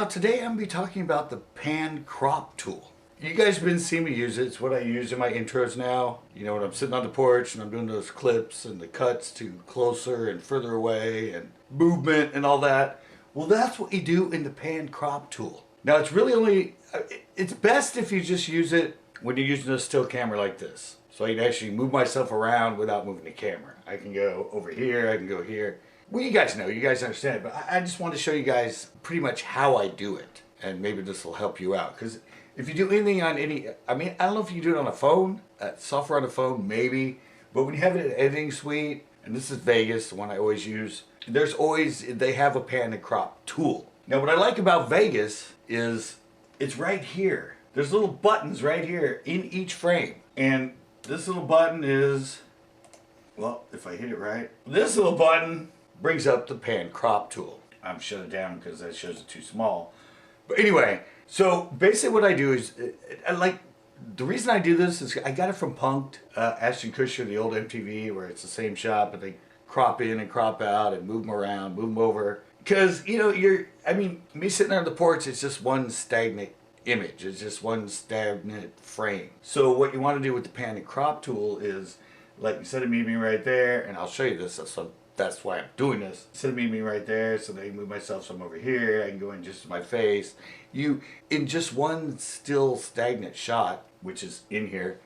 Now today I'm going to be talking about the pan crop tool. You guys have been seeing me use it. It's what I use in my intros now. You know, when I'm sitting on the porch and I'm doing those clips and the cuts to closer and further away and movement and all that. Well, that's what you do in the pan crop tool. Now it's really only, it's best if you just use it when you're using a still camera like this. So I can actually move myself around without moving the camera. I can go over here, I can go here. Well, you guys know, you guys understand it, but I just want to show you guys pretty much how I do it. And maybe this will help you out. Because if you do anything on any, I mean, I don't know if you do it on a phone, software on a phone, maybe. But when you have it in Editing Suite, and this is Vegas, the one I always use, there's always, they have a pan and crop tool. Now what I like about Vegas is it's right here. There's little buttons right here in each frame. And this little button is, well, if I hit it right, this little button brings up the pan crop tool. I'm shut it down because that shows it too small. But anyway, so basically what I do is, the reason I do this is I got it from Punk'd, Ashton Kutcher, the old MTV, where it's the same shot, but they crop in and crop out and move them around, move them over. Because, you know, me sitting there on the porch, it's just one stagnant image. It's just one stagnant frame. So what you want to do with the pan and crop tool is, like, instead of me being right there, and I'll show you this, so that's why I'm doing this. Instead of me being right there, so that I can move myself some over here, I can go in just to my face. In just one still stagnant shot, which is in here,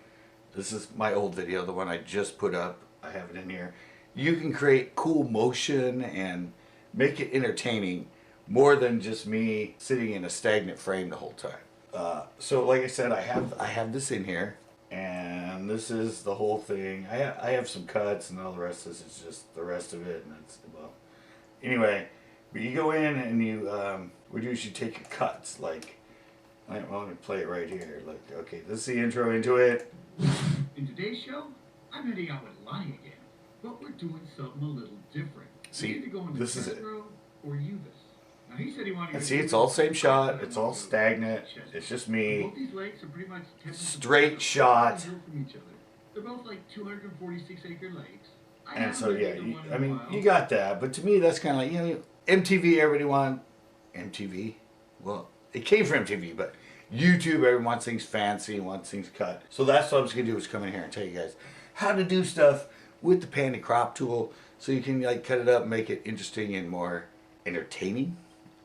this is my old video, the one I just put up, I have it in here. You can create cool motion and make it entertaining more than just me sitting in a stagnant frame the whole time. So like I said, I have this in here. And this is the whole thing. I have some cuts, and all the rest of this is just the rest of it. And it's, well, anyway, but you go in and you, what you do is you take your cuts. Like, well, let me play it right here. Look, okay, this is the intro into it. In today's show, I'm heading out with Lonnie again, but we're doing something a little different. See, this is it. Or Uvis. Now, he said he wanted and see, it's all same shot. It's all stagnant. It's just me. Both these lakes are pretty much straight shot. From each other. They're both like 246-acre lakes. And so yeah, you got that. But to me, that's kind of like, you know, MTV. Everybody want MTV. Well, it came from MTV, but YouTube. Everyone wants things fancy, wants things cut. So that's what I'm just gonna do is come in here and tell you guys how to do stuff with the pan and crop tool, so you can like cut it up, and make it interesting and more entertaining,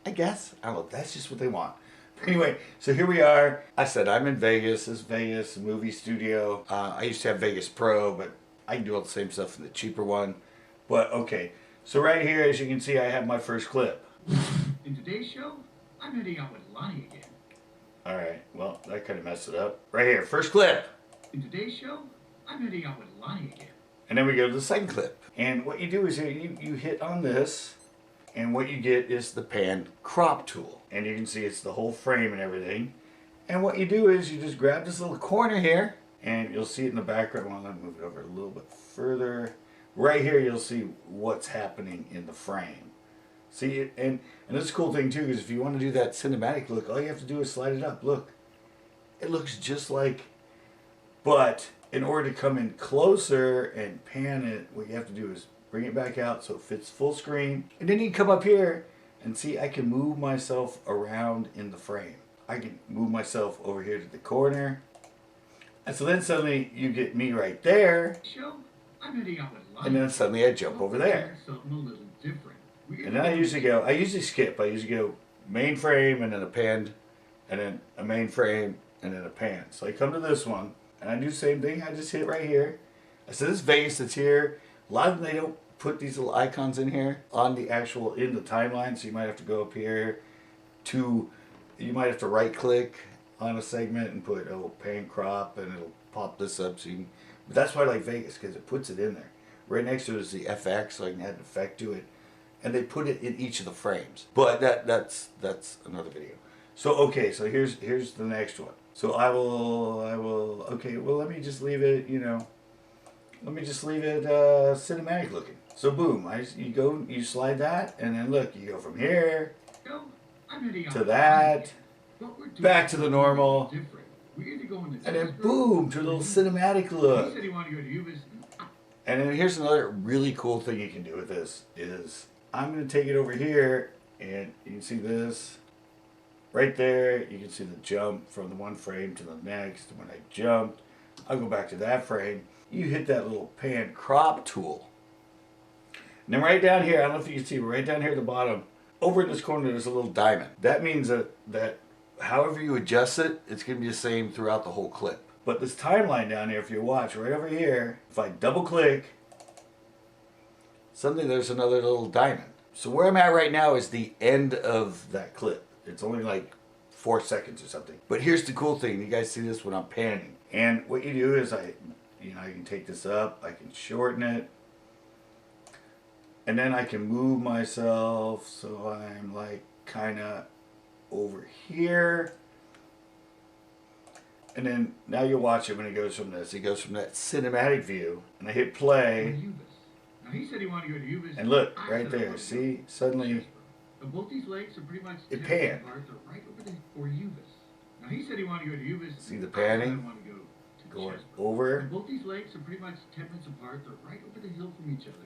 I guess. I don't know, that's just what they want. But anyway, so here we are. I said I'm in Vegas. This is Vegas movie studio. I used to have Vegas Pro, but I can do all the same stuff in the cheaper one. But okay, so right here, as you can see, I have my first clip. In today's show, I'm heading out with Lonnie again. Alright, well, that kind of messed it up. Right here, first clip. In today's show, I'm heading out with Lonnie again. And then we go to the second clip. And what you do is you hit on this, and what you get is the pan crop tool. And you can see it's the whole frame and everything. And what you do is you just grab this little corner here, and you'll see it in the background. Well, let me move it over a little bit further. Right here you'll see what's happening in the frame. See it, and this is a cool thing too, because if you want to do that cinematic look, all you have to do is slide it up. Look, it looks just like, but in order to come in closer and pan it, what you have to do is bring it back out so it fits full screen. And then you can come up here and see I can move myself around in the frame. I can move myself over here to the corner. And so then suddenly you get me right there. And then suddenly I jump over there. And then I usually skip. I usually go main frame and then a pan, and then a main frame and then a pan. So I come to this one and I do the same thing. I just hit right here. I said this vase that's here. A lot of them, they don't put these little icons in here on the actual, in the timeline, so you might have to go up here to, you might have to right click on a segment and put, oh, pan crop, and it'll pop this up, so you can, but that's why I like Vegas, because it puts it in there. Right next to it is the FX, so I can add an effect to it, and they put it in each of the frames. But that's another video. So okay, so here's the next one. So I will, okay, well let me just leave it, you know, let me just leave it cinematic looking. So boom, you slide that, and then look, you go from here to that, back to the normal, and then boom, to a little cinematic look. And then here's another really cool thing you can do with this is, I'm going to take it over here, and you can see this, right there, you can see the jump from the one frame to the next. When I jumped, I'll go back to that frame. You hit that little pan crop tool. And then right down here, I don't know if you can see, right down here at the bottom, over in this corner, there's a little diamond. That means that however you adjust it, it's going to be the same throughout the whole clip. But this timeline down here, if you watch right over here, if I double click, suddenly there's another little diamond. So where I'm at right now is the end of that clip. It's only like 4 seconds or something. But here's the cool thing. You guys see this when I'm panning. And what you do is I can take this up, I can shorten it, and then I can move myself so I'm like kind of over here. And then now you watch it when it goes from this. It goes from that cinematic view, and I hit play. Now he said he wanted to go to Ubis. And look, right there. See, suddenly both these lakes are pretty much it panned. apart. They're right over there for Ubis. Now he said he wanted to go to Ubis. See the panning? I want to go to Going Chesbrough. over. Both these lakes are pretty much 10 minutes apart. They're right over the hill from each other.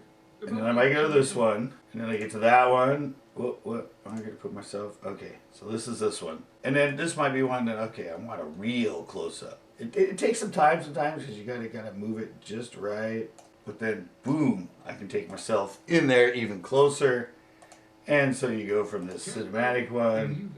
And then I might go to this one, and then I get to that one. What? I'm gonna put myself. Okay, so this is this one, and then this might be one that okay, I want a real close up. It takes some time sometimes because you gotta move it just right. But then boom, I can take myself in there even closer, and so you go from this cinematic one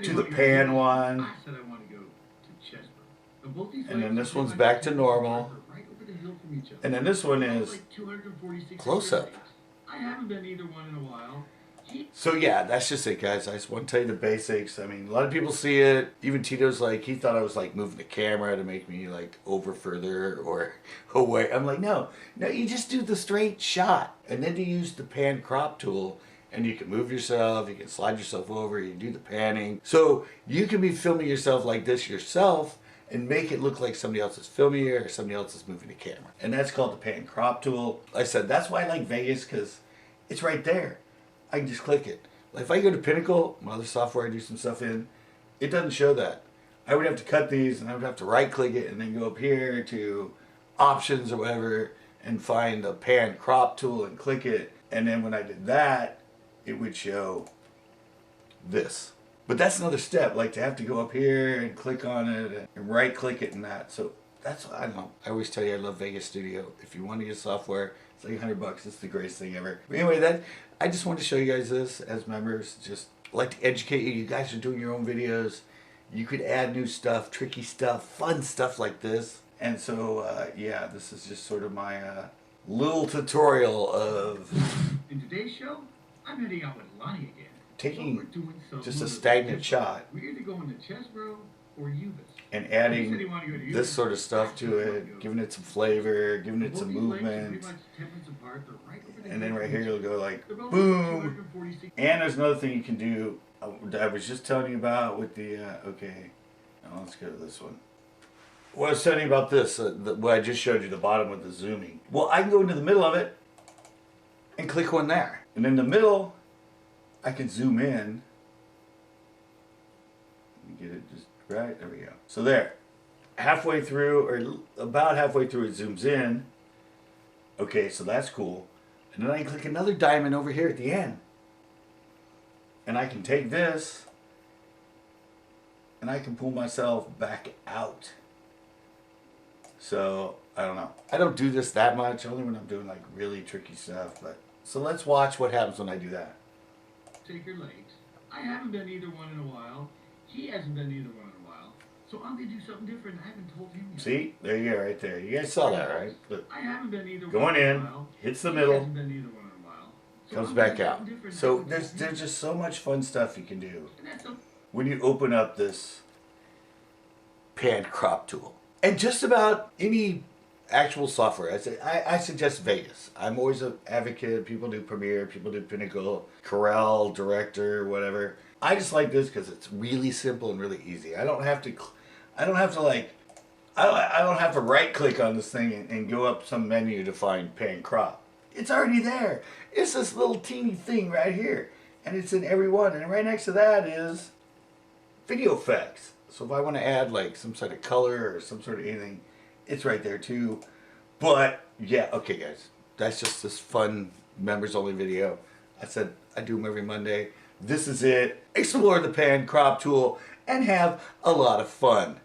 to the pan one, I said I want to go to Chesbrough. Both these and then lakes this are one's pretty back much to 10 minutes normal. apart. They're right over the hill from each other. And then this one is Like 246 close up. lakes. I haven't been either one in a while. So yeah, that's just it, guys. I just want to tell you the basics. I mean, a lot of people see it. Even Tito's like, he thought I was like moving the camera to make me like over further or away. I'm like, no, you just do the straight shot. And then you use the pan crop tool and you can move yourself, you can slide yourself over, you can do the panning. So you can be filming yourself like this yourself and make it look like somebody else is filming you or somebody else is moving the camera. And that's called the pan crop tool. Like I said, that's why I like Vegas, because it's right there. I can just click it. Like if I go to Pinnacle, my other software I do some stuff in, it doesn't show that. I would have to cut these and I would have to right click it and then go up here to options or whatever and find the pan crop tool and click it. And then when I did that, it would show this. But that's another step, like to have to go up here and click on it and right click it and that. So that's what I don't know. I always tell you I love Vegas Studio. If you want to get software, it's like $100. It's the greatest thing ever. But anyway, I just wanted to show you guys this as members. Just like to educate you. You guys are doing your own videos. You could add new stuff, tricky stuff, fun stuff like this. And so, yeah, this is just sort of my little tutorial of In today's show, I'm heading out with Lonnie again. taking just a stagnant shot We're either going to Chesbrough or Ubis. and adding this sort of stuff to it, giving it some flavor, giving it some movement. And then right here you'll go like boom. And there's another thing you can do I was just telling you about with the okay, now let's go to this one. What I was telling you about this, what I just showed you, the bottom with the zooming. Well, I can go into the middle of it and click one there, and in the middle I can zoom in. Let me get it just right, there we go. So there, halfway through, or about halfway through, it zooms in. Okay, so that's cool. And then I can click another diamond over here at the end. And I can take this, and I can pull myself back out. So, I don't know. I don't do this that much, only when I'm doing like really tricky stuff. But so let's watch what happens when I do that. Take your legs. I haven't been either one in a while. He hasn't been either one in a while. So I'm going to do something different. I haven't told him yet. See? There you go, right there. You guys saw that, right? Look. I haven't been either Going one in in, a while. hits the He middle, hasn't been either one in a while. So comes I'm back gonna do out. something different. So I haven't told there's him just so much fun stuff you can do yet. And that's when you open up this pan crop tool. And just about any actual software. I suggest Vegas. I'm always an advocate. People do Premiere, people do Pinnacle, Corel, Director, whatever. I just like this because it's really simple and really easy. I don't have to right click on this thing and go up some menu to find pan crop. It's already there. It's this little teeny thing right here. And it's in every one. And right next to that is video effects. So if I want to add like some sort of color or some sort of anything, it's right there too. But yeah, okay guys, that's just this fun members only video. I said I do them every Monday. this is it. Explore the pan crop tool and have a lot of fun.